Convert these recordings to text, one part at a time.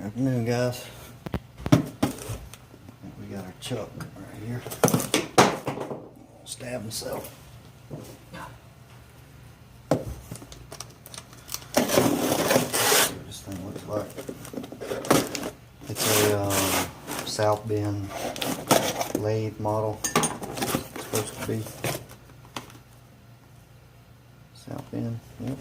Afternoon, guys. We got our Chuck right here. Stab himself. Let's see what this thing looks like. It's a South Bend lathe model. It's supposed to be. South Bend, yep.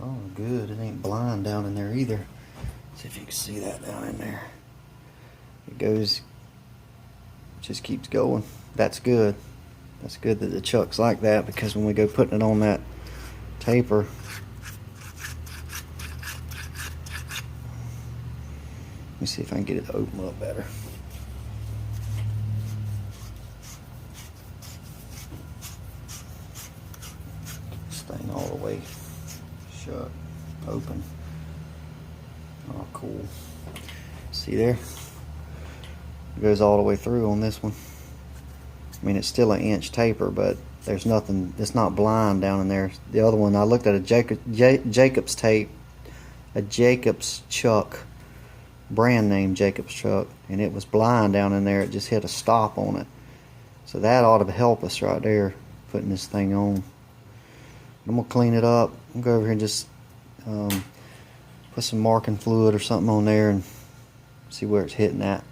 Oh, good. It ain't blind down in there either. See if you can see that down in there. It goes, just keeps going. That's good. That's good that the Chuck's like that, because when we go putting it on that taper, let me see if I can get it to open up better. This thing all the way shut, open. Oh, cool. See there? It goes all the way through on this one. I mean, it's still an inch taper, but there's nothing, it's not blind down in there. The other one, I looked at a Jacobs tape, a Jacobs Chuck, brand name Jacobs Chuck, and it was blind down in there. It just hit a stop on it. So that ought to help us right there, putting this thing on. I'm gonna clean it up. I'm gonna go over here and just put some marking fluid or something on there and see where it's hitting at.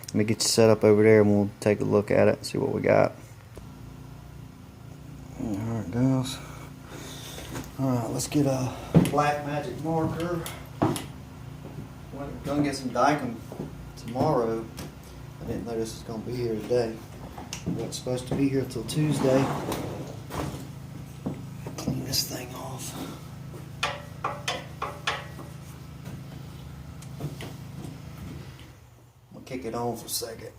Let me get you set up over there and we'll take a look at it and see what we got. Alright, guys. Alright, let's get a black magic marker. We're gonna get some Dykem tomorrow. I didn't know this was gonna be here today. It wasn't supposed to be here till Tuesday. Clean this thing off. Kick it on for a second.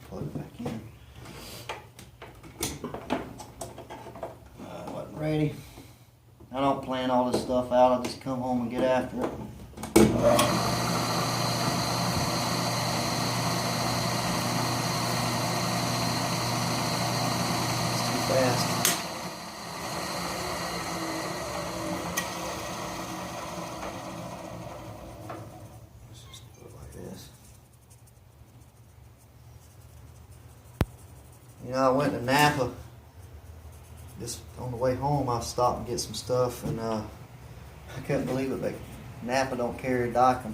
Plug it back in. I wasn't ready. I don't plan all this stuff out. I just come home and get after it. It's too fast. You know, I went to Napa. Just on the way home, I stopped and get some stuff, and I couldn't believe it, but Napa don't carry Dykem.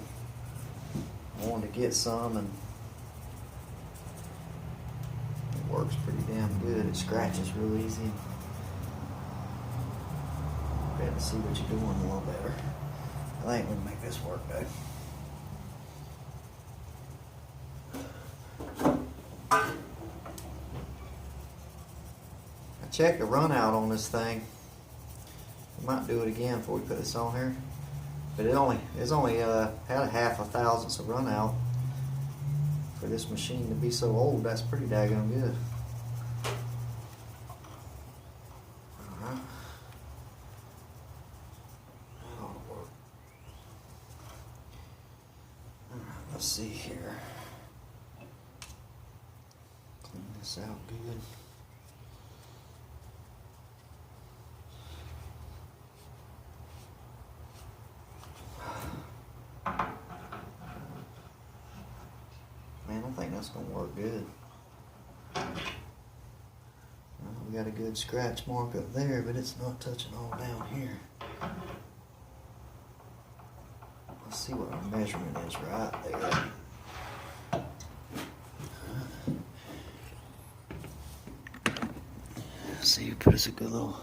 I wanted to get some, and it works pretty damn good. It scratches real easy. Got to see what you're doing a little better. I ain't gonna make this work though. Check the runout on this thing. I might do it again before we put this on here, but it's only had a half a thousandths of runout. For this machine to be so old, that's pretty daggone good. Alright. That ought to work. Alright, let's see here. Clean this out good. Man, I think that's gonna work good. We got a good scratch mark up there, but it's not touching all down here. Let's see what our measurement is right there. See, you put us a good little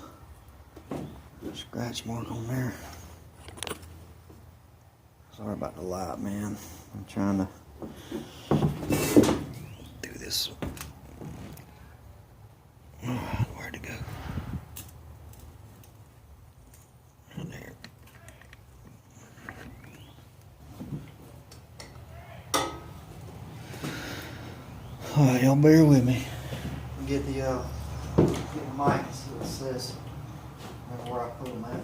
scratch mark on there. Sorry about the light, man. I'm trying to do this. Where'd it go? Right there. Alright, y'all bear with me. Get the mic and see what it says. I don't know where I put them at.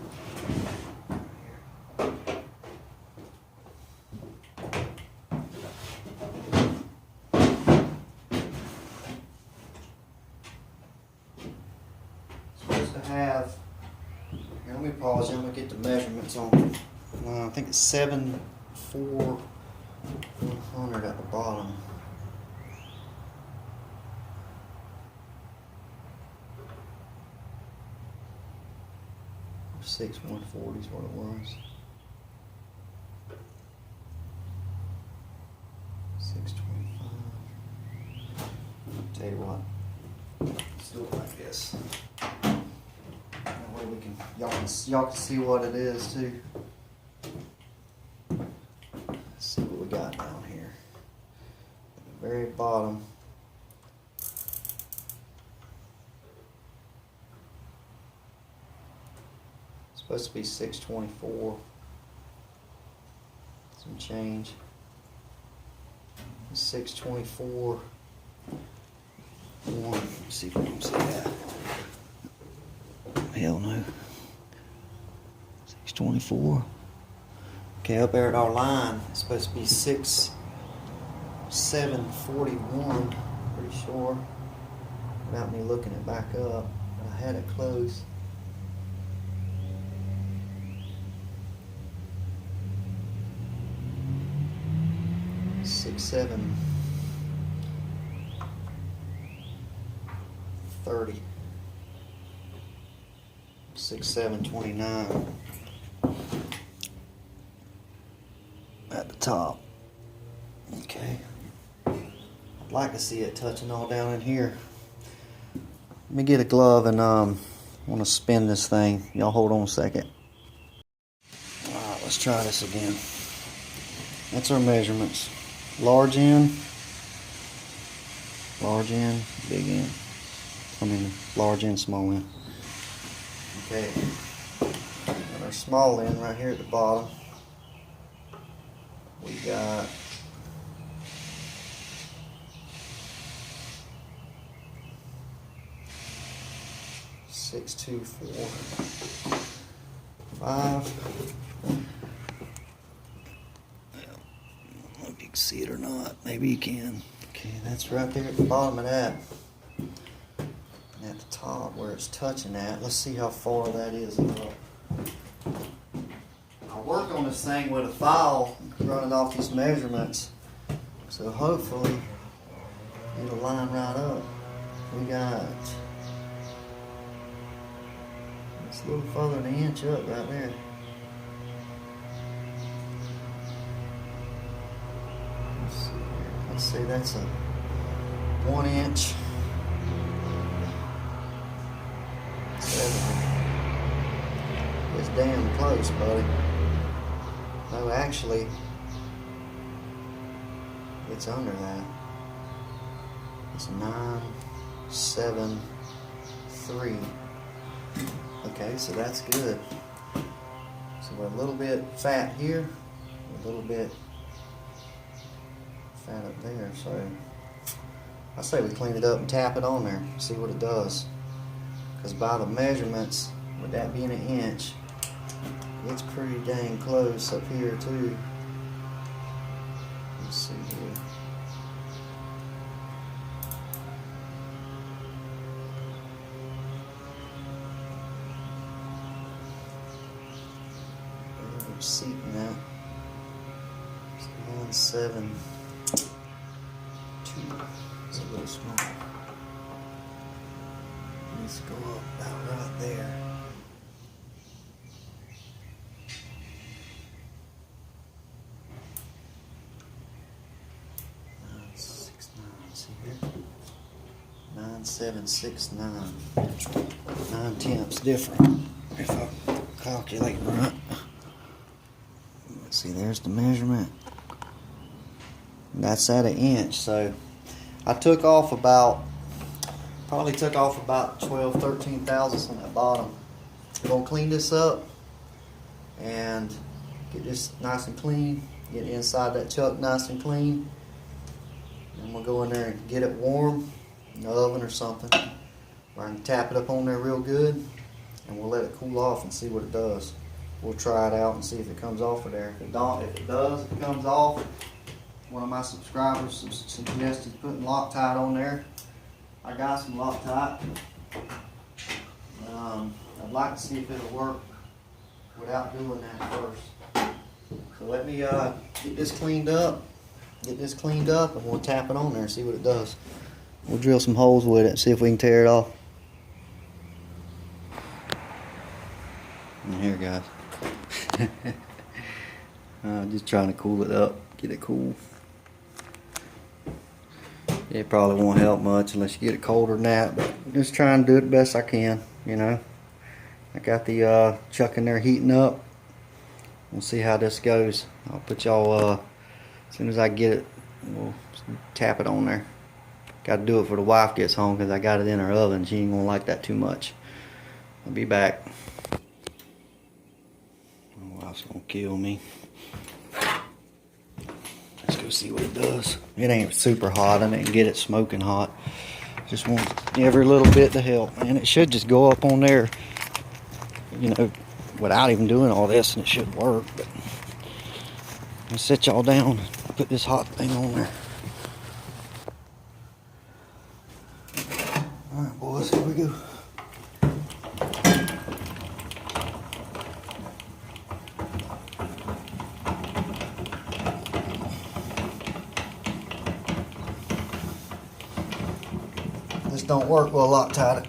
have, here, let me pause you, I'm gonna get the measurements on, I think it's 74100 at the bottom. 6140 is what it was. 625. Tell you what, let's do it like this. That way we can, y'all can see what it is too. Let's see what we got down here. At the very bottom. Supposed to be 624. Some change. 624. Let's see if we can see that. Hell no. 624. Okay, up there at our line, it's supposed to be 741. Pretty sure. Without me looking it back up, but I had it close. 6730. 6729 at the top. Okay. I'd like to see it touching all down in here. Let me get a glove and want to spin this thing. Y'all hold on a second. Alright, let's try this again. That's our measurements. Large end, big end. I mean, large end, small end. Okay. And our small end right here at the bottom. We got 6245. If you can see it or not, maybe you can. Okay, that's right there at the bottom of that. And at the top where it's touching at, let's see how far that is up. I work on this thing with a file running off these measurements, so hopefully it'll line right up. We got, it's a little further than an inch up right there. Let's see, that's a 1 inch. 7. It's damn close, buddy. No, actually, it's under that. It's 973. Okay, so that's good. So we're a little bit fat here, a little bit fat up there. So I say we clean it up and tap it on there, see what it does. Because by the measurements, with that being an inch, it's pretty dang close up here too. Let's see here. I'm seating that. It's 972. It's a little small. Let's go up about right there. 969. See here? 9769. 9/10 different. If I calculate right. Let's see, there's the measurement. That's at an inch. So I took off about, probably took off about 13 thousandths on that bottom. We're gonna clean this up and get this nice and clean. Get inside that chuck nice and clean. And we'll go in there and get it warm in the oven or something. Where I can tap it up on there real good, and we'll let it cool off and see what it does. We'll try it out and see if it comes off of there. If it comes off, one of my subscribers suggested putting Loctite on there. I got some Loctite. I'd like to see if it'll work without doing that first. So let me get this cleaned up, and we'll tap it on there and see what it does. We'll drill some holes with it and see if we can tear it off. And here, guys. Just trying to cool it up, get it cool. It probably won't help much unless you get it colder than that, but I'm just trying to do it the best I can, you know. I got the chuck in there heating up. We'll see how this goes. I'll put y'all, as soon as I get it, we'll tap it on there. Got to do it for the wife gets home because I got it in her oven. She ain't gonna like that too much. I'll be back. My wife's gonna kill me. Let's go see what it does. It ain't super hot. I didn't get it smoking hot. Just want every little bit to help. And it should just go up on there, you know, without even doing all this, and it should work. But I'll set y'all down and put this hot thing on there. Alright, boys, here we go. This don't work well Loctite it.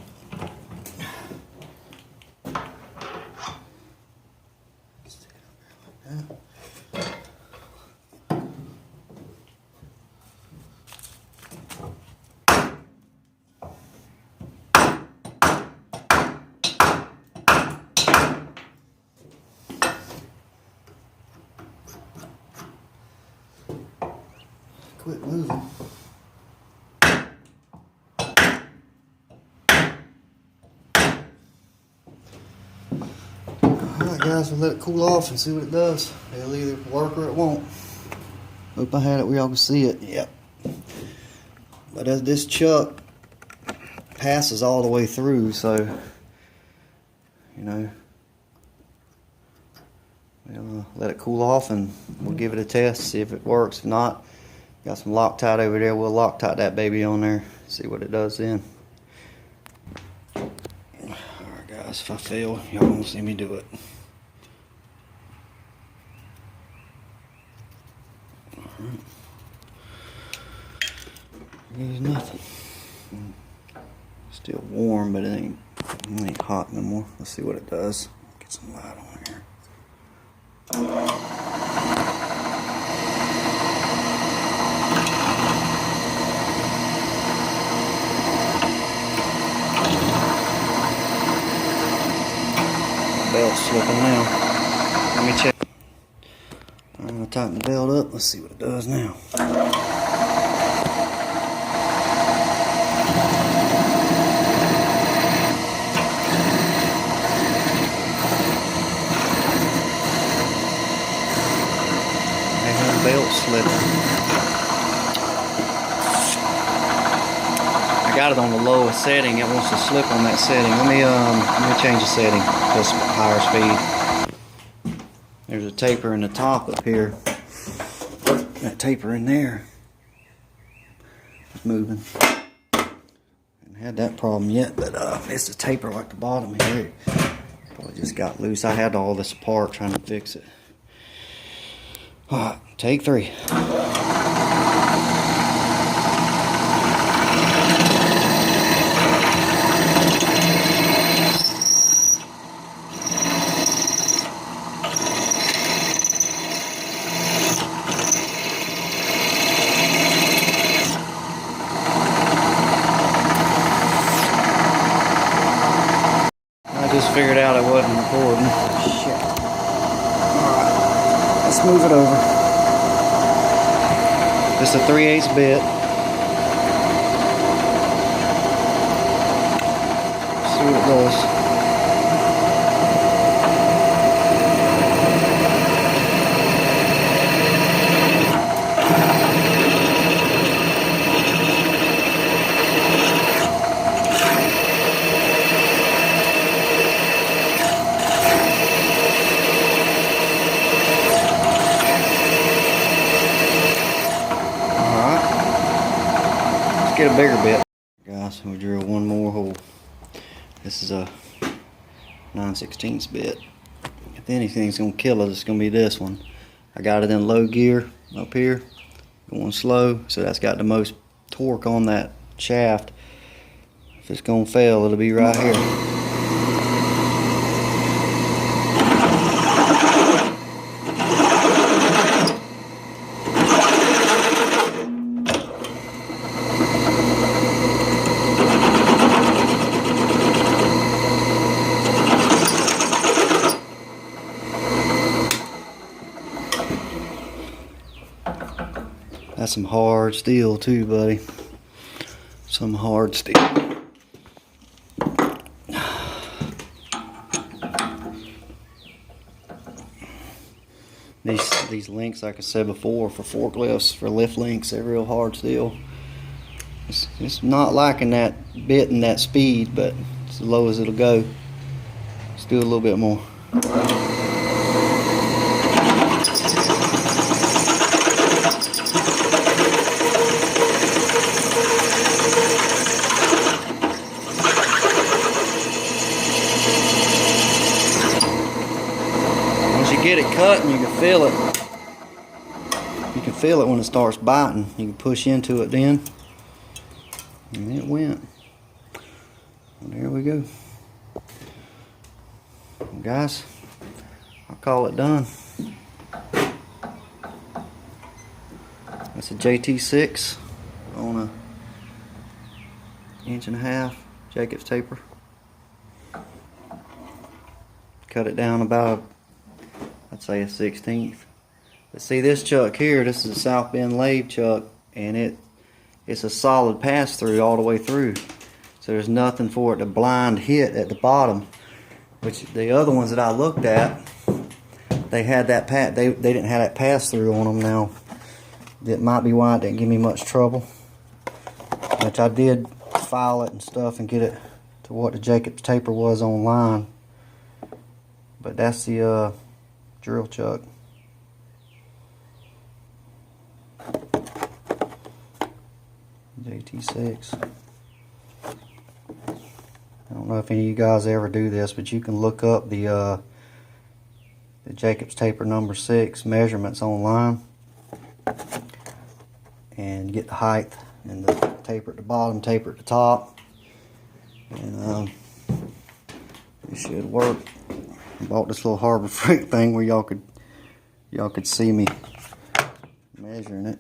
Stick it up there like that. Quit moving. Alright guys, we'll let it cool off and see what it does. It'll either work or it won't. Hope I had it where y'all can see it. Yep. But as this chuck passes all the way through, so, you know, we'll let it cool off and we'll give it a test, see if it works. If not, got some Loctite over there. We'll Loctite that baby on there, see what it does then. Alright guys, if I fail, y'all won't see me do it. Alright. There's nothing. Still warm, but it ain't hot no more. Let's see what it does. Get some light on here. Belt's slipping now. Let me check. I'm gonna tighten the belt up. Let's see what it does now. Belt slipping. I got it on the lowest setting. It wants to slip on that setting. Let me change the setting to higher speed. There's a taper in the top up here. That taper in there is moving. Haven't had that problem yet, but it's a taper like the bottom here. Probably just got loose. I had all this apart trying to fix it. Alright, take 3. I just figured out it wasn't recording. Shit. Alright, let's move it over. This is a 3/8 bit. See what it does. Get a bigger bit. Guys, we'll drill one more hole. This is a 9/16 bit. If anything's gonna kill it, it's gonna be this one. I got it in low gear up here, going slow, so that's got the most torque on that shaft. If it's gonna fail, it'll be right here. That's some hard steel too, buddy. Some hard steel. These links, like I said before, for forklifts, for lift links, they're real hard steel. It's not liking that bit and that speed, but it's as low as it'll go. Let's do a little bit more. Get it cut and you can feel it. You can feel it when it starts biting. You can push into it then. And it went. And there we go. Well, guys, I'll call it done. That's a JT6 on a 1.5" Jacobs taper. Cut it down about, I'd say, a 1/16. But see, this chuck here, this is a South Bend lathe chuck, and it's a solid pass through all the way through. So there's nothing for it to blind hit at the bottom. Which the other ones that I looked at, they had that they didn't have that pass through on them. Now that might be why it didn't give me much trouble. Which I did file it and stuff and get it to what the Jacobs taper was online. But that's the drill chuck. JT6. I don't know if any of you guys ever do this, but you can look up the Jacobs taper number 6 measurements online and get the height and the taper at the bottom, taper at the top, and it should work. I bought this little Harbor Freight thing where y'all could see me measuring it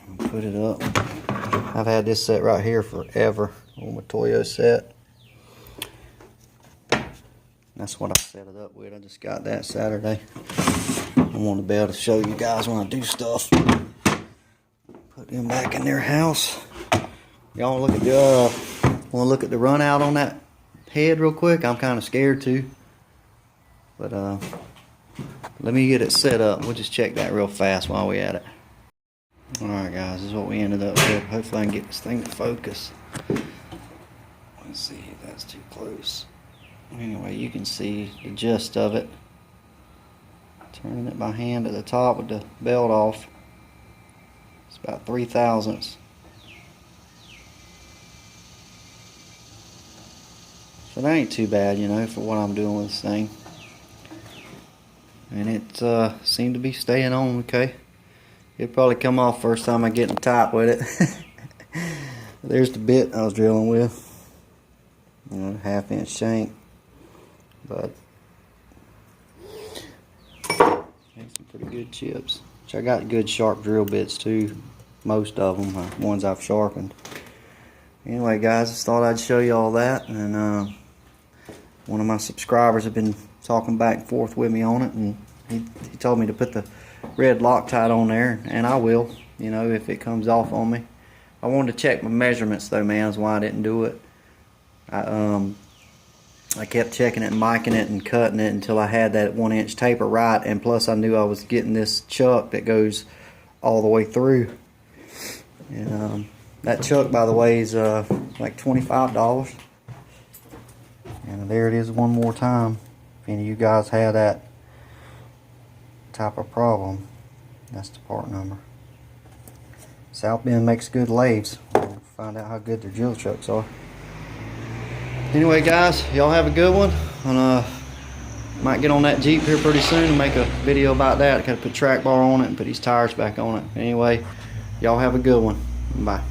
and put it up. I've had this set right here forever on my Toyo set. That's what I set it up with. I just got that Saturday. I want to be able to show you guys when I do stuff. Put them back in their house. Y'all look at the want to look at the runout on that head real quick? I'm kind of scared too. But let me get it set up. We'll just check that real fast while we at it. Alright guys, this is what we ended up with. Hopefully I can get this thing to focus. Let's see if that's too close. Anyway, you can see the gist of it. Turning it by hand at the top with the belt off. It's about 3/1000ths. So that ain't too bad, you know, for what I'm doing with this thing. And it seemed to be staying on okay. It'll probably come off first time I get in tight with it. There's the bit I was drilling with. You know, 1/2" shank. But some pretty good chips. Which I got good sharp drill bits too. Most of them, ones I've sharpened. Anyway guys, just thought I'd show you all that. And one of my subscribers have been talking back and forth with me on it, and he told me to put the red Loctite on there, and I will, you know, if it comes off on me. I wanted to check my measurements though, man. That's why I didn't do it. I kept checking it and miking it and cutting it until I had that 1" taper right, and plus I knew I was getting this chuck that goes all the way through. And that chuck, by the way, is like $25. And there it is one more time. If any of you guys have that type of problem, that's the part number. South Bend makes good lathes. We'll find out how good their drill chucks are. Anyway guys, y'all have a good one, and Might get on that Jeep here pretty soon and make a video about that. I gotta put track bar on it and put these tires back on it. Anyway, y'all have a good one. Bye.